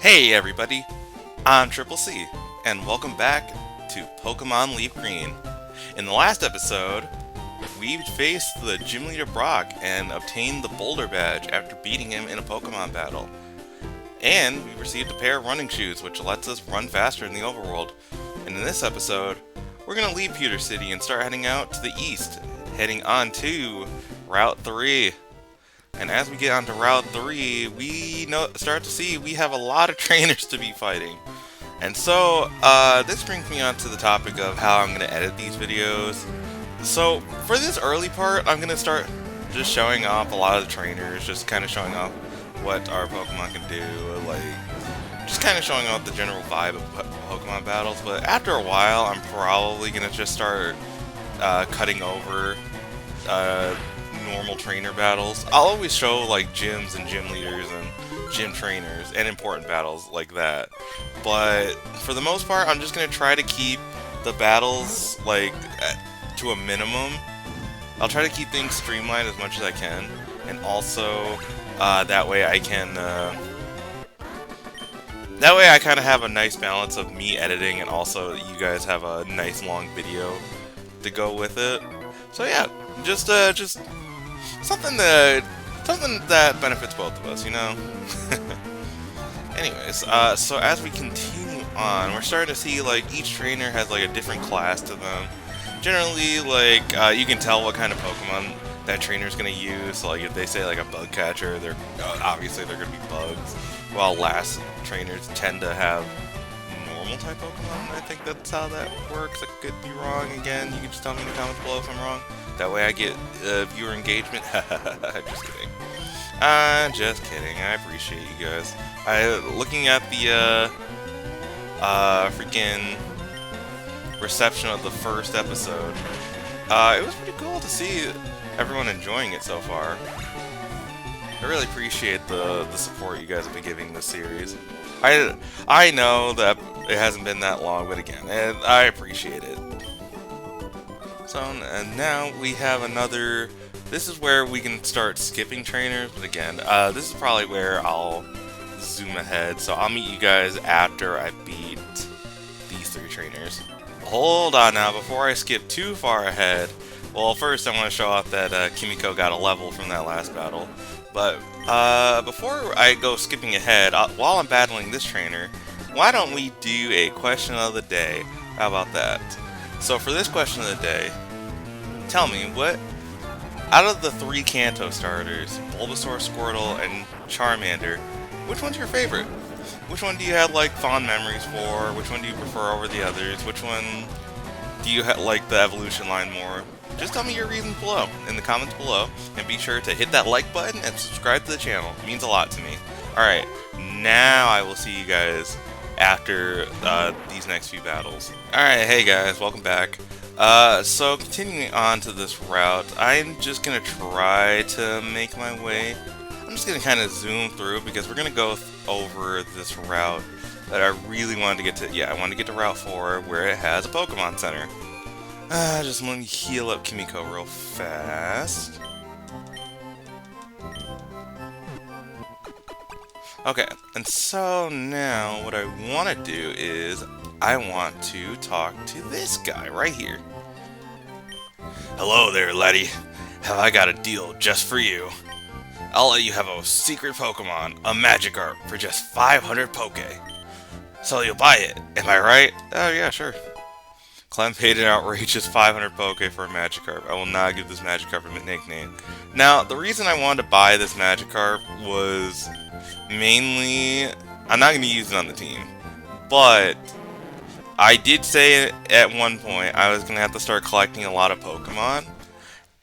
Hey everybody, I'm Triple C, and welcome back to Pokemon LeafGreen. In the last episode, we faced the Gym Leader Brock and obtained the Boulder Badge after beating him in a Pokemon battle. And we received a pair of running shoes, which lets us run faster in the overworld. And in this episode, we're going to leave Pewter City and start heading out to the east, heading on to Route 3. And as we get onto Route 3, we start to see we have a lot of trainers to be fighting. And so, this brings me on to the topic of how I'm going to edit these videos. So, for this early part, I'm going to start just showing off a lot of the trainers, just kind of showing off what our Pokemon can do, like, just kind of showing off the general vibe of Pokemon battles. But after a while, I'm probably going to just start cutting over normal trainer battles. I'll always show like gyms and gym leaders and gym trainers and important battles like that. But for the most part, I'm just going to try to keep the battles like to a minimum. I'll try to keep things streamlined as much as I can, and also that way I can that way I kind of have a nice balance of me editing and also you guys have a nice long video to go with it. So yeah, just something that benefits both of us, you know? Anyways, so as we continue on, we're starting to see, like, each trainer has, like, a different class to them. Generally, like, you can tell what kind of Pokemon that trainer's gonna use. So, like, if they say, like, a bug catcher, they're obviously they're gonna be bugs. While last trainers tend to have normal type Pokemon. I think that's how that works. I could be wrong. Again, you can just tell me in the comments below if I'm wrong. That way I get viewer engagement. Just kidding. Just kidding. I appreciate you guys. Looking at the freaking reception of the first episode, it was pretty cool to see everyone enjoying it so far. I really appreciate the support you guys have been giving this series. I know that it hasn't been that long, but again, I appreciate it. So, and now we have another. This is where we can start skipping trainers, but again, this is probably where I'll zoom ahead. So I'll meet you guys after I beat these three trainers. Hold on now, before I skip too far ahead. Well, first I want to show off that Kimiko got a level from that last battle. But before I go skipping ahead, while I'm battling this trainer, why don't we do a question of the day? How about that? So for this question of the day, tell me, what, out of the three Kanto starters, Bulbasaur, Squirtle, and Charmander, which one's your favorite? Which one do you have, like, fond memories for? Which one do you prefer over the others? Which one do you like the evolution line more? Just tell me your reasons below, in the comments below, and be sure to hit that like button and subscribe to the channel. It means a lot to me. Alright, now I will see you guys after these next few battles. Alright, hey guys, welcome back. So continuing on to this route, I'm just gonna try to make my way. I'm just gonna kind of zoom through because we're gonna go over this route that I really wanted to get to. Yeah, I wanted to get to Route 4 where it has a Pokemon Center. I just want to heal up Kimiko real fast. Okay, and so now what I want to do is I want to talk to this guy right here. Hello there, laddie. Have I got a deal just for you? I'll let you have a secret Pokemon, a Magikarp, for just 500 Poke. So you'll buy it, am I right? Oh yeah, sure. Clem paid an outrageous 500 Poke for a Magikarp. I will not give this Magikarp a nickname. Now, the reason I wanted to buy this Magikarp was mainly, I'm not going to use it on the team, but I did say at one point I was going to have to start collecting a lot of Pokemon.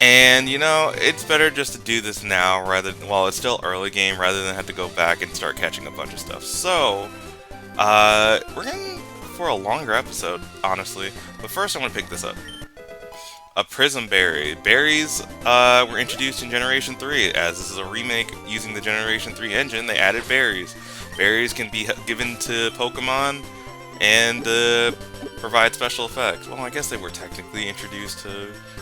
And, you know, it's better just to do this now while it's still early game rather than have to go back and start catching a bunch of stuff. So, we're going for a longer episode, honestly. But first I want to pick this up. A Prism Berry. Berries were introduced in Generation 3. As this is a remake using the Generation 3 engine, they added berries. Berries can be given to Pokemon and provide special effects. Well, I guess they were technically introduced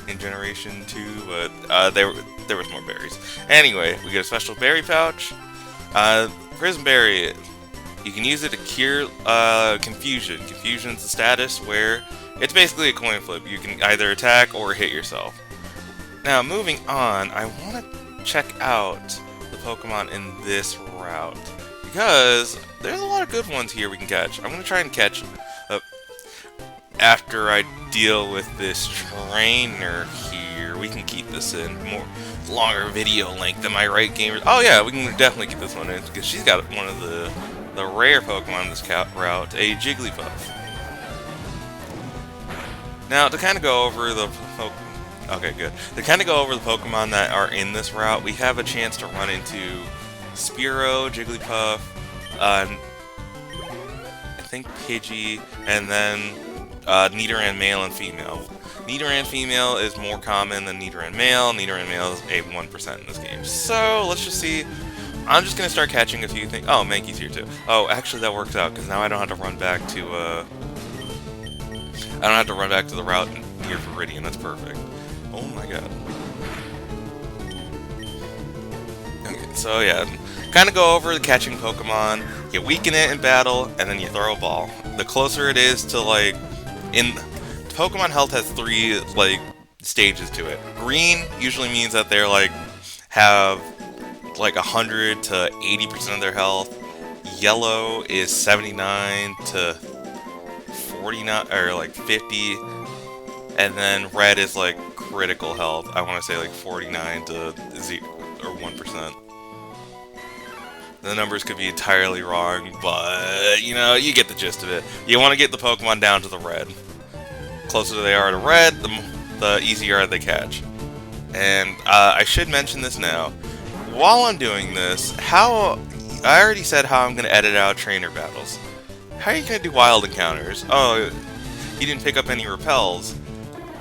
in Generation 2, but there was more berries. Anyway, we get a special berry pouch. Prism Berry You can use it to cure confusion. Confusion's the status where it's basically a coin flip. You can either attack or hit yourself. Now, moving on, I want to check out the Pokemon in this route, because there's a lot of good ones here we can catch. I'm going to try and catch after I deal with this trainer here. We can keep this in more longer video length. Am I right, gamers? Oh yeah, we can definitely keep this one in, because she's got one of the rare Pokemon in this route, a Jigglypuff. Now, to kind of go over the okay, good. To kind of go over the Pokemon that are in this route, we have a chance to run into Spearow, Jigglypuff, I think Pidgey, and then Nidoran male and female. Nidoran female is more common than Nidoran male. Nidoran male is a 1% in this game. So, let's just see. I'm just going to start catching a few things. Oh, Mankey's here too. Oh, actually that works out, because now I don't have to run back to, I don't have to run back to the route near Viridian. That's perfect. Oh my god. Okay, so yeah, kind of go over the catching Pokemon. You weaken it in battle, and then you throw a ball. The closer it is to, like, Pokemon health has 3, like, stages to it. Green usually means that they're, like, have, like, 100 to 80% of their health. Yellow is 79 to 49, or, like, 50. And then red is, like, critical health. I want to say, like, 49 to 0 or 1%. The numbers could be entirely wrong, but, you know, you get the gist of it. You want to get the Pokemon down to the red. Closer they are to red, the easier they catch. And I should mention this now. While I'm doing this, I already said how I'm going to edit out trainer battles. How are you going to do wild encounters? Oh, you didn't pick up any repels.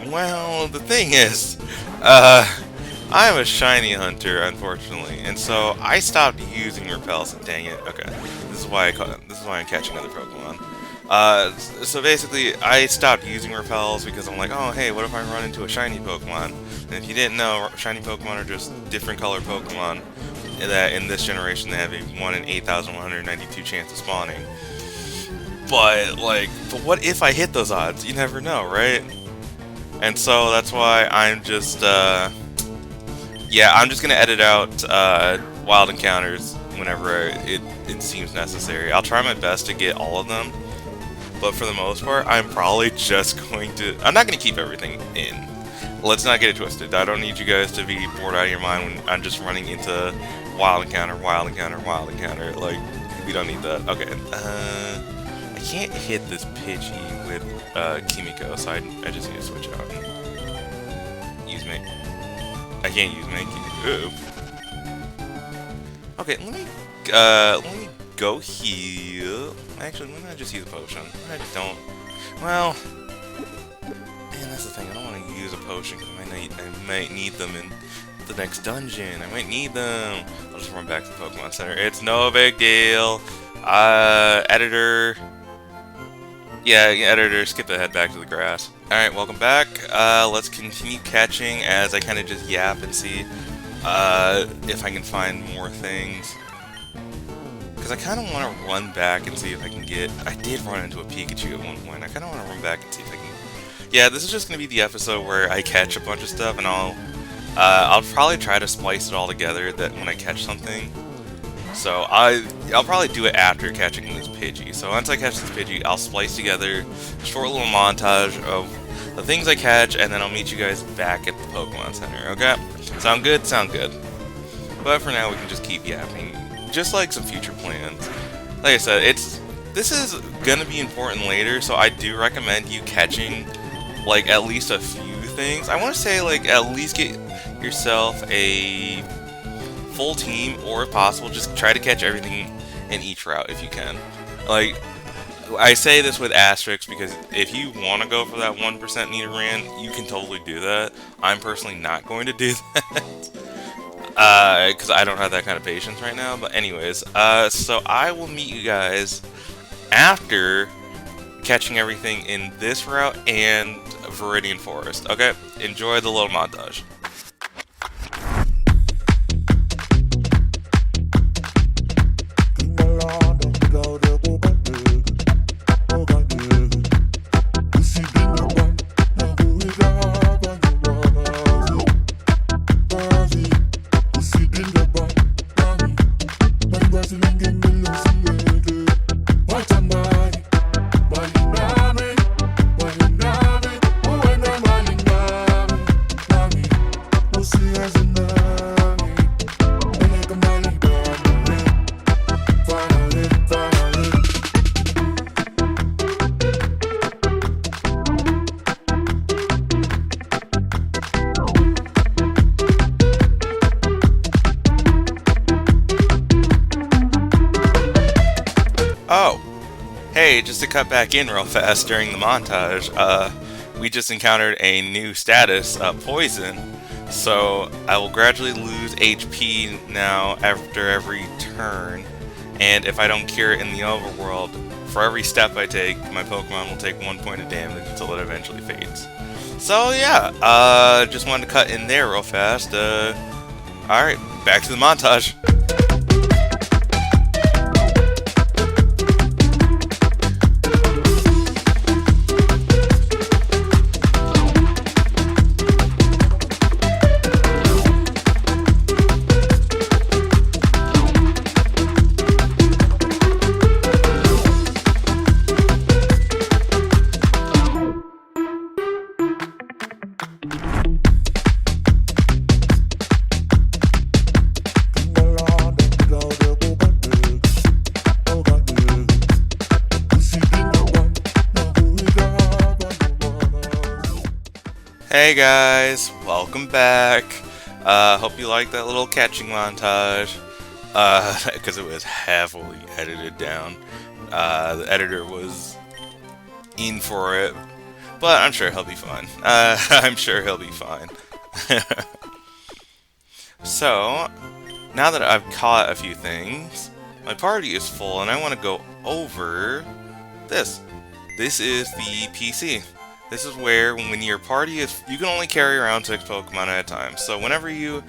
Well, the thing is, I'm a shiny hunter, unfortunately, and so I stopped using repels. Dang it. Okay, this is why I'm catching other Pokemon. So basically, I stopped using repels because I'm like, oh hey, what if I run into a shiny Pokemon? And if you didn't know, shiny Pokemon are just different colored Pokemon that in this generation they have a 1 in 8,192 chance of spawning. But what if I hit those odds? You never know, right? And so that's why I'm just, yeah, I'm just gonna edit out wild encounters whenever it seems necessary. I'll try my best to get all of them, but for the most part, I'm probably just going to... I'm not gonna keep everything in. Let's not get it twisted. I don't need you guys to be bored out of your mind when I'm just running into wild encounter, wild encounter, wild encounter. Like, we don't need that. Okay, I can't hit this Pidgey with Kimiko, so I just need to switch out and use Mankey. I can't use Mankey. Uh-oh. Okay, let me go heal. Actually, let me just use a potion. I don't... Well... Man, that's the thing. I don't want to use a potion because I might need them in the next dungeon. I might need them. I'll just run back to the Pokemon Center. It's no big deal. Editor... Yeah, editor, skip ahead back to the grass. Alright, welcome back. Let's continue catching as I kind of just yap and see if I can find more things. Because I kind of want to run back and see if I can get... I did run into a Pikachu at one point. I kind of want to run back and see if I can... Yeah, this is just going to be the episode where I catch a bunch of stuff, and I'll probably try to splice it all together that when I catch something. So I'll probably do it after catching this Pidgey. So once I catch this Pidgey, I'll splice together a short little montage of the things I catch, and then I'll meet you guys back at the Pokemon Center, okay? Sound good? Sound good. But for now, we can just keep yapping. Just like some future plans. Like I said, this is gonna be important later, so I do recommend you catching, like, at least a few things. I want to say, like, at least get yourself a full team, or if possible, just try to catch everything in each route if you can. Like, I say this with asterisks because if you want to go for that 1% Nidoran, you can totally do that. I'm personally not going to do that. Because I don't have that kind of patience right now. But anyways, so I will meet you guys after catching everything in this route and Viridian Forest. Okay? Enjoy the little montage. Go to Hey, just to cut back in real fast during the montage, we just encountered a new status, Poison. So I will gradually lose HP now after every turn, and if I don't cure it in the overworld, for every step I take, my Pokemon will take 1 point of damage until it eventually fades. So yeah, just wanted to cut in there real fast. Alright, back to the montage. Hey guys, welcome back. Hope you liked that little catching montage. Because it was heavily edited down. The editor was in for it, but I'm sure he'll be fine. I'm sure he'll be fine. So, now that I've caught a few things, my party is full and I want to go over this. This is the PC. This is where, when your party is, you can only carry around 6 Pokemon at a time. So whenever you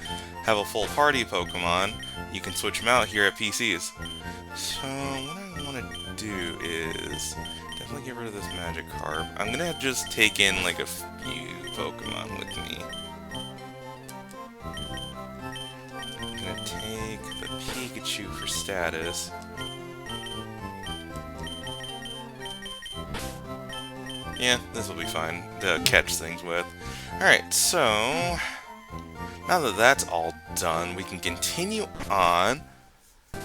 have a full party Pokemon, you can switch them out here at PCs. So what I want to do is definitely get rid of this Magikarp. I'm going to just take in like a few Pokemon with me. I'm going to take the Pikachu for status. Yeah, this will be fine to catch things with. Alright, so now that that's all done, we can continue on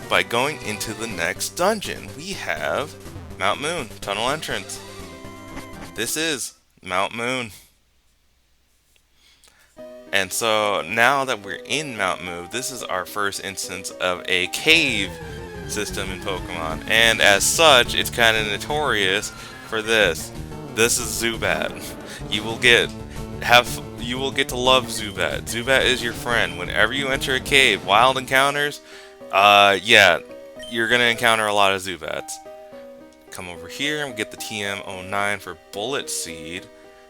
by going into the next dungeon. We have Mount Moon, Tunnel Entrance. This is Mount Moon. And so now that we're in Mount Moon, this is our first instance of a cave system in Pokemon. And as such, it's kind of notorious for this. This is Zubat. You will get to love Zubat. Zubat is your friend. Whenever you enter a cave, wild encounters, yeah, you're gonna encounter a lot of Zubats. Come over here and we get the TM09 for Bullet Seed,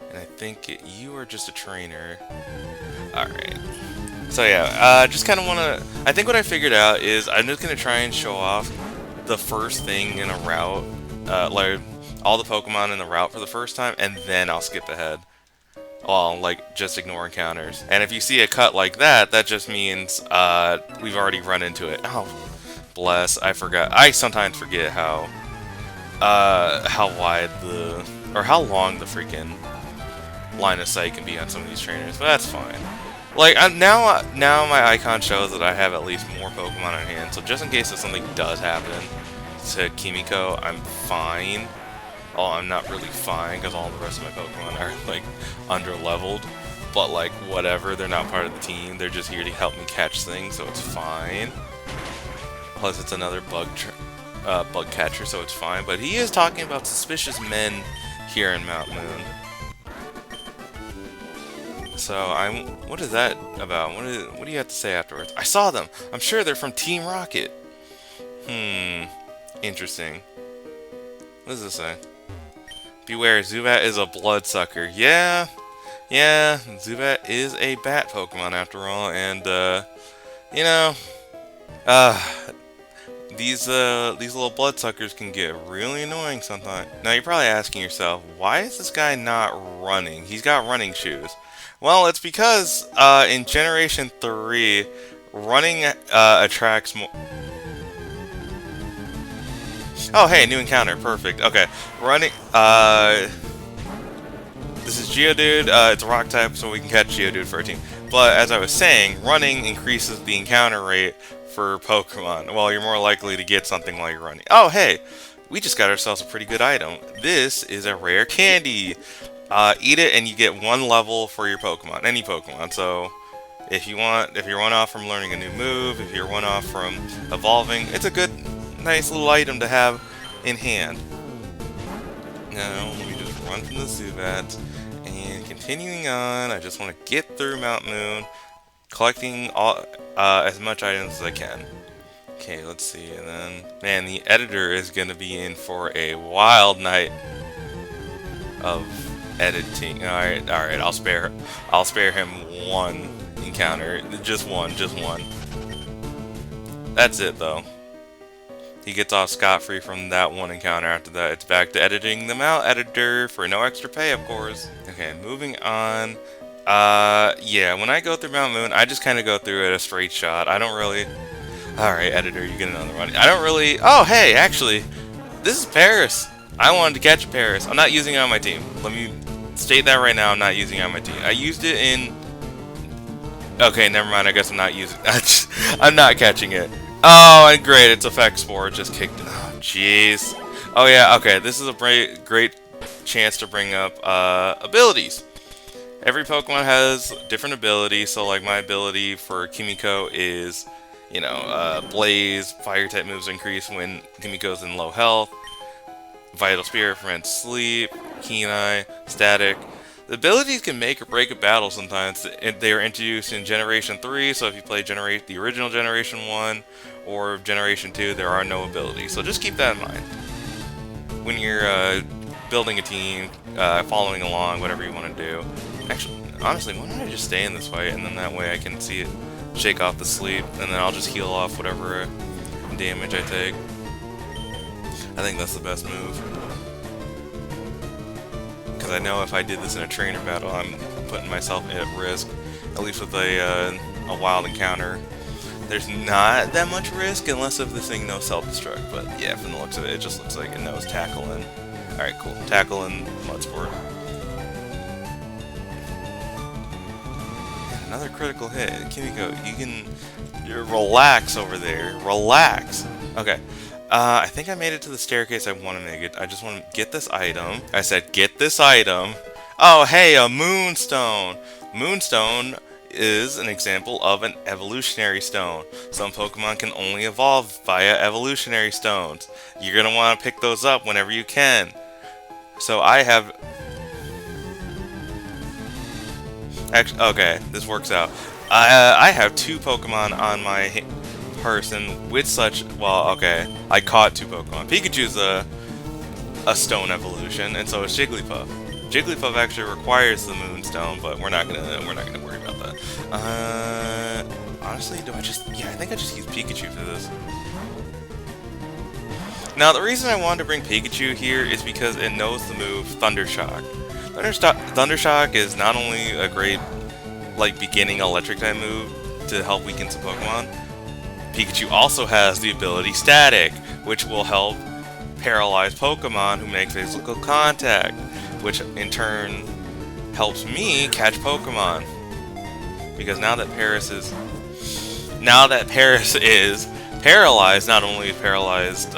and I think you are just a trainer. All right. So yeah, just kind of wanna. I think what I figured out is I'm just gonna try and show off the first thing in a route, like all the Pokemon in the route for the first time, and then I'll skip ahead. Well, like, just ignore encounters. And if you see a cut like that, that just means we've already run into it. Oh, bless, I forgot. I sometimes forget how wide or how long the freaking line of sight can be on some of these trainers, but that's fine. Like, now my icon shows that I have at least more Pokemon in hand, so just in case if something does happen to Kimiko, I'm fine. Oh, I'm not really fine, because all the rest of my Pokemon are, like, under-leveled. But, like, whatever, they're not part of the team. They're just here to help me catch things, so it's fine. Plus, it's another bug catcher, so it's fine. But he is talking about suspicious men here in Mount Moon. So, what is that about? What do you have to say afterwards? I saw them! I'm sure they're from Team Rocket! Interesting. What does this say? Beware, Zubat is a bloodsucker. Yeah, Zubat is a bat Pokemon after all, and you know, these little bloodsuckers can get really annoying sometimes. Now you're probably asking yourself, why is this guy not running? He's got running shoes. Well, it's because in Generation 3, running attracts more. Oh, hey, new encounter. Perfect. Okay. Running, this is Geodude. It's a rock type, so we can catch Geodude for our team. But, as I was saying, running increases the encounter rate for Pokemon. Well, you're more likely to get something while you're running. Oh, hey! We just got ourselves a pretty good item. This is a rare candy. Eat it, and you get 1 level for your Pokemon. Any Pokemon. So, if you're one off from learning a new move, if you're one off from evolving, it's a good, nice little item to have in hand. Now, let me just run from the Zubat. And continuing on, I just want to get through Mount Moon, collecting all, as much items as I can. Okay, let's see, and then, man, the editor is going to be in for a wild night of editing. Alright, I'll spare him one encounter. Just one. That's it, though. He gets off scot-free from that one encounter. After that, it's back to editing them out, editor, for no extra pay, of course. Okay, moving on. Yeah, when I go through Mount Moon, I just kind of go through it a straight shot. I don't really... Alright, editor, you get another one. I don't really... Oh, hey, actually, this is Paris. I wanted to catch Paris. I'm not using it on my team. Let me state that right now. I'm not using it on my team. I used it in... Okay, never mind. I guess I'm not using... I'm not catching it. Oh, and great, its effect spore just kicked. Oh, jeez. Oh yeah, okay. This is a great chance to bring up abilities. Every Pokemon has different abilities. So, like my ability for Kimiko is, you know, Blaze. Fire type moves increase when Kimiko's in low health. Vital Spirit prevents sleep. Keen Eye, Static. The abilities can make or break a battle sometimes. They are introduced in Generation 3, so if you play the original Generation 1 or Generation 2, there are no abilities. So just keep that in mind. When you're building a team, following along, whatever you want to do. Actually, honestly, why don't I just stay in this fight, and then that way I can see it shake off the sleep, and then I'll just heal off whatever damage I take. I think that's the best move. Because I know if I did this in a trainer battle, I'm putting myself at risk, at least with a wild encounter. There's not that much risk unless if this thing knows self-destruct, but yeah, from the looks of it, it just looks like it knows Tackle and... Alright, cool. Tackle and Mudsport. Another critical hit. Kimiko, you relax over there. Relax. Okay. I think I made it to the staircase I want to make it. I just want to get this item. I said, get this item. Oh, hey, a Moonstone. Moonstone is an example of an evolutionary stone. Some Pokemon can only evolve via evolutionary stones. You're going to want to pick those up whenever you can. So I have... Actually, okay, this works out. I have 2 Pokemon on my person with such... Well, okay, I caught 2 Pokemon. Pikachu's a stone evolution, and so is Jigglypuff. Jigglypuff actually requires the Moonstone, but we're not gonna worry about that. Honestly, do I just... Yeah, I think I just use Pikachu for this. Now, the reason I wanted to bring Pikachu here is because it knows the move Thundershock. Thundershock is not only a great, like, beginning electric type move to help weaken some Pokemon, Pikachu also has the ability Static, which will help paralyze Pokemon who make physical contact, which in turn helps me catch Pokemon. Because now that Paris is paralyzed, not only paralyzed,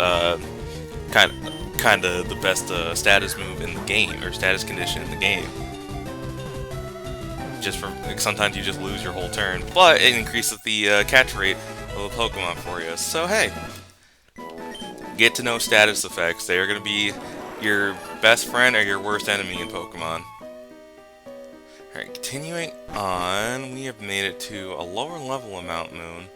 kind of the best status move in the game, or status condition in the game. Just for sometimes you just lose your whole turn, but it increases the catch rate of a Pokemon for you. So hey, get to know status effects. They are going to be your best friend or your worst enemy in Pokemon. Alright, continuing on, we have made it to a lower level of Mount Moon.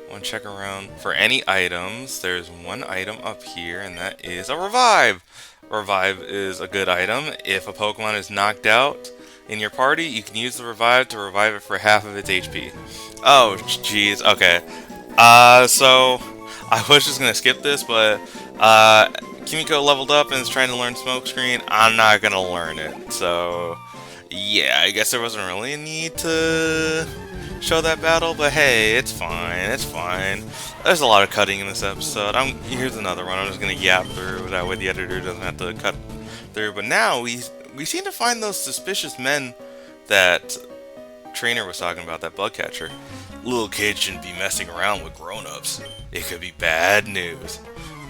I want to check around for any items. There's one item up here, and that is a Revive. Revive is a good item. If a Pokemon is knocked out in your party, you can use the Revive to revive it for half of its HP. Oh, jeez. Okay. So I was just gonna skip this, but Kimiko leveled up and is trying to learn Smokescreen. I'm not gonna learn it, so yeah, I guess there wasn't really a need to show that battle, but hey, it's fine, it's fine. There's a lot of cutting in this episode. Here's another one. I'm just gonna yap through, that way the editor doesn't have to cut through. But now we seem to find those suspicious men that Trainer was talking about, that bug catcher. Little kids shouldn't be messing around with grown-ups. It could be bad news.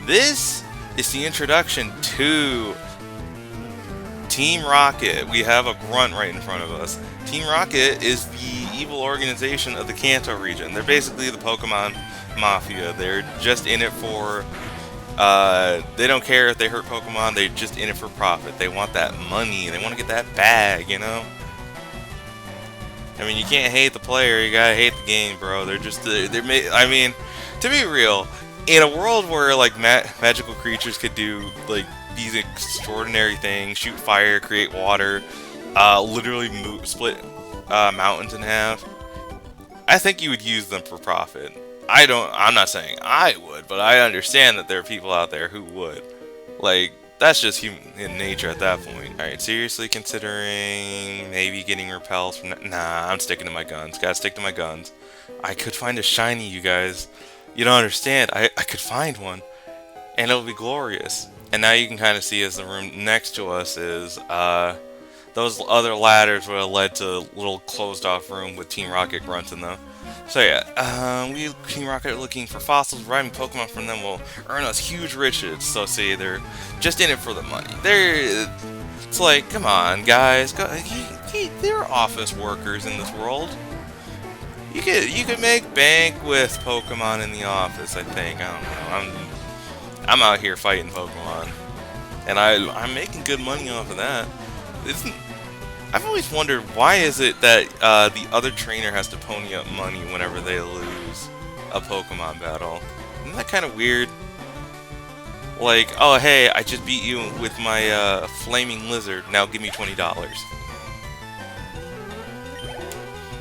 This is the introduction to Team Rocket. We have a grunt right in front of us. Team Rocket is the evil organization of the Kanto region. They're basically the Pokemon Mafia. They're just in it for They don't care if they hurt Pokemon, they're just in it for profit. They want that money, they want to get that bag, you know? I mean, you can't hate the player, you gotta hate the game, bro. They're just, I mean, to be real, in a world where, like, magical creatures could do, like, these extraordinary things, shoot fire, create water, literally split mountains in half, I think you would use them for profit. I'm not saying I would, but I understand that there are people out there who would. Like, that's just human nature at that point. Alright, seriously considering maybe getting repels from that? Nah, I'm sticking to my guns. Gotta stick to my guns. I could find a shiny, you guys. You don't understand. I could find one. And it'll be glorious. And now you can kind of see as the room next to us is, those other ladders would have led to a little closed off room with Team Rocket grunts in them. So yeah, we Team Rocket are looking for fossils. Reviving Pokemon from them will earn us huge riches. So see, they're just in it for the money. It's like, come on, guys, there are office workers in this world. You could make bank with Pokemon in the office. I think, I don't know. I'm out here fighting Pokemon, and I'm making good money off of that. I've always wondered, why is it that the other trainer has to pony up money whenever they lose a Pokemon battle? Isn't that kind of weird? Like, oh hey, I just beat you with my flaming lizard, now give me $20.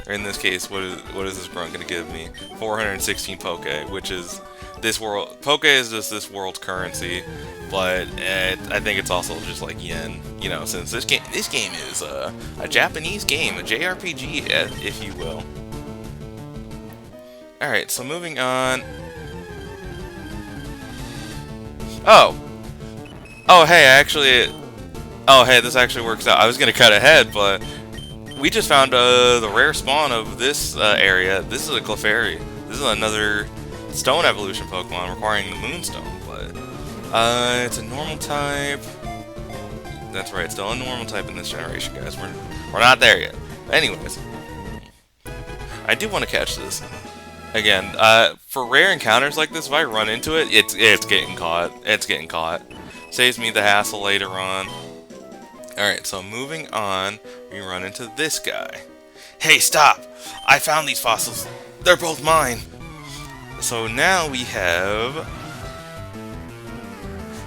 Or in this case, what is this grunt going to give me? 416 Poke, which is this world. Poke is just this world's currency, but I think it's also just like yen. You know, since this game is a Japanese game, a JRPG, if you will. All right, so moving on. Oh, hey, this actually works out. I was gonna cut ahead, but we just found the rare spawn of this area. This is a Clefairy. This is another stone evolution Pokemon requiring the Moonstone, but it's a normal type. That's right, still a normal type in this generation, guys. We're not there yet. Anyways, I do want to catch this. Again, for rare encounters like this, if I run into it, it's getting caught. It's getting caught. Saves me the hassle later on. Alright, so moving on, we run into this guy. Hey, stop! I found these fossils. They're both mine. So now we have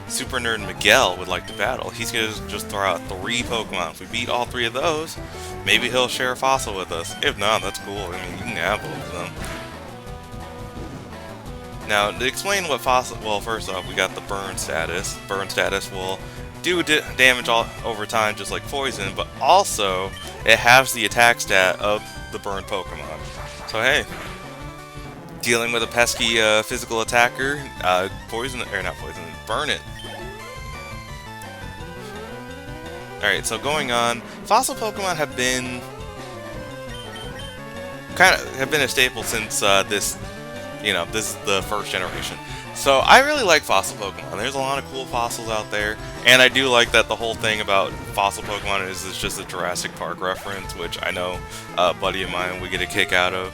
Super Nerd Miguel would like to battle. He's going to just throw out 3 Pokemon. If we beat all 3 of those, maybe he'll share a fossil with us. If not, that's cool. I mean, you can have both of them. Now, to explain what fossil... Well, first off, we got the burn status. Burn status will do damage over time, just like poison, but also it has the attack stat of the burn Pokemon. So hey, dealing with a pesky physical attacker, not poison, burn it. Alright, so going on, fossil Pokemon have been a staple since this is the first generation. So I really like fossil Pokemon. There's a lot of cool fossils out there, and I do like that the whole thing about fossil Pokemon is it's just a Jurassic Park reference, which I know a buddy of mine would get a kick out of.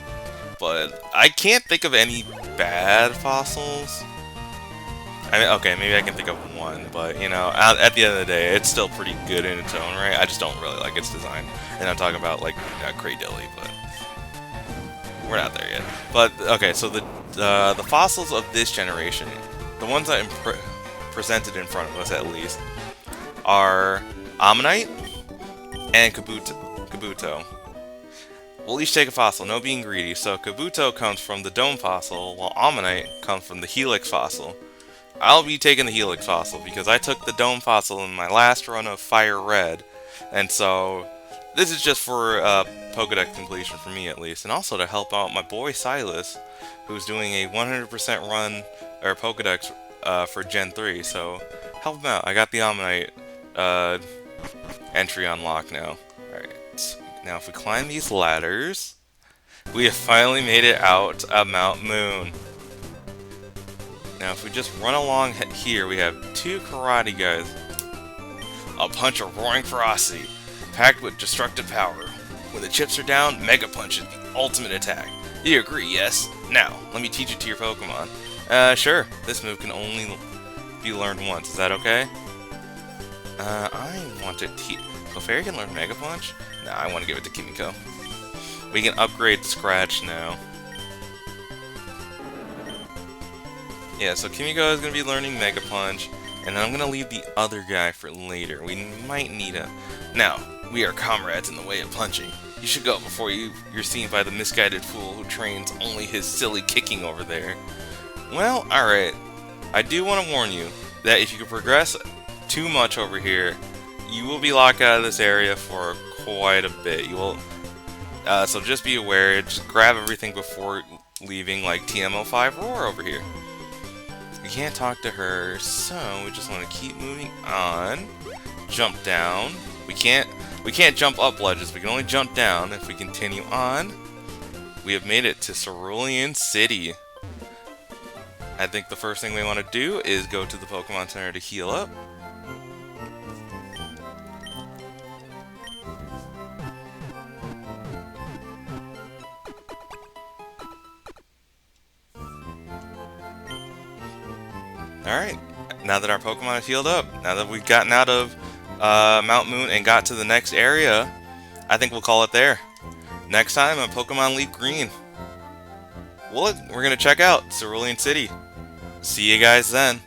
But I can't think of any bad fossils. I mean, okay, maybe I can think of one, but you know, at the end of the day, it's still pretty good in its own right. I just don't really like its design, and I'm talking about like Cradilly, but we're not there yet. But okay, so the fossils of this generation, the ones that presented in front of us at least, are Ammonite and Kabuto. We'll each take a fossil, no being greedy. So Kabuto comes from the Dome fossil, while Ammonite comes from the Helix fossil. I'll be taking the Helix fossil because I took the Dome fossil in my last run of Fire Red, and so this is just for Pokedex completion for me at least, and also to help out my boy Silas, who's doing a 100% run or Pokedex for Gen 3. So help him out. I got the Ammonite entry unlocked now. Alright, now if we climb these ladders, we have finally made it out of Mount Moon. Now if we just run along here, we have 2 karate guys. A punch of roaring ferocity, packed with destructive power. When the chips are down, Mega Punch is the ultimate attack. You agree, yes? Now, let me teach it to your Pokemon. Sure. This move can only be learned once. Is that okay? I want to teach... So Fairy can learn Mega Punch? Nah, I want to give it to Kimiko. We can upgrade Scratch now. Yeah, so Kimiko is going to be learning Mega Punch, and then I'm going to leave the other guy for later. We might need a... Now, we are comrades in the way of punching. You should go before you're seen by the misguided fool who trains only his silly kicking over there. Well, alright. I do want to warn you that if you can progress too much over here, you will be locked out of this area for quite a bit. You will... so just be aware, just grab everything before leaving, like TMO5 Roar over here. We can't talk to her, so we just want to keep moving on. Jump down. We can't jump up ledges, we can only jump down. If we continue on, we have made it to Cerulean City. I think the first thing we want to do is go to the Pokemon Center to heal up. Alright, now that our Pokemon is healed up, now that we've gotten out of Mount Moon and got to the next area, I think we'll call it there. Next time on Pokemon LeafGreen, we're going to check out Cerulean City. See you guys then.